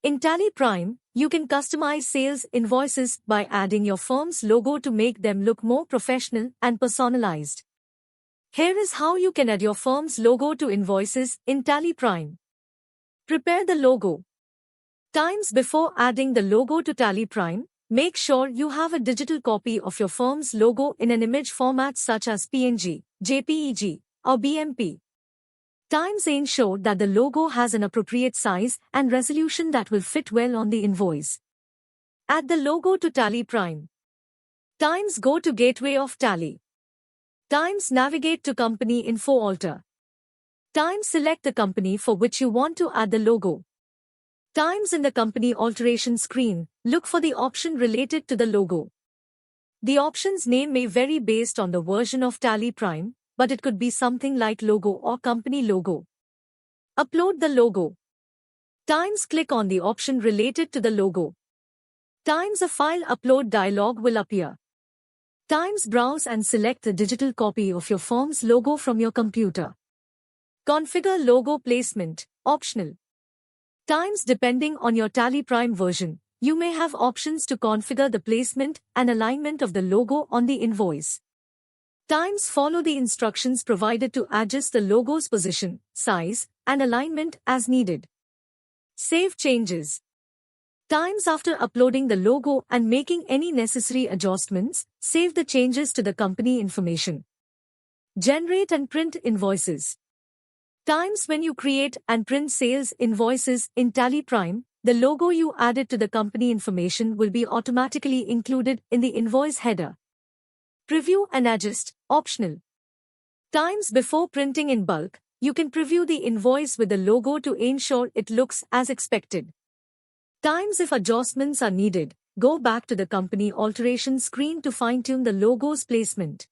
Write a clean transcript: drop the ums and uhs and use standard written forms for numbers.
In Tally Prime, you can customize sales invoices by adding your firm's logo to make them look more professional and personalized. Here is how you can add your firm's logo to invoices in Tally Prime. Prepare the logo. Times before adding the logo to Tally Prime, make sure you have a digital copy of your firm's logo in an image format such as PNG, JPEG, or BMP. Times ensure that the logo has an appropriate size and resolution that will fit well on the invoice. Add the logo to Tally Prime. Times go to Gateway of Tally. Times navigate to Company Info Alter. Times select the company for which you want to add the logo. Times in the company alteration screen, look for the option related to the logo. The option's name may vary based on the version of Tally Prime, but it could be something like logo or company logo. Upload the logo. Times click on the option related to the logo. Times a file upload dialog will appear. Times browse and select the digital copy of your firm's logo from your computer. Configure logo placement, optional. Times depending on your Tally Prime version, you may have options to configure the placement and alignment of the logo on the invoice. Times follow the instructions provided to adjust the logo's position, size, and alignment as needed. Save changes. Times after uploading the logo and making any necessary adjustments, save the changes to the company information. Generate and print invoices. Times when you create and print sales invoices in Tally Prime, the logo you added to the company information will be automatically included in the invoice header. Preview and adjust, optional. Times before printing in bulk, you can preview the invoice with the logo to ensure it looks as expected. Times if adjustments are needed, go back to the company alteration screen to fine-tune the logo's placement.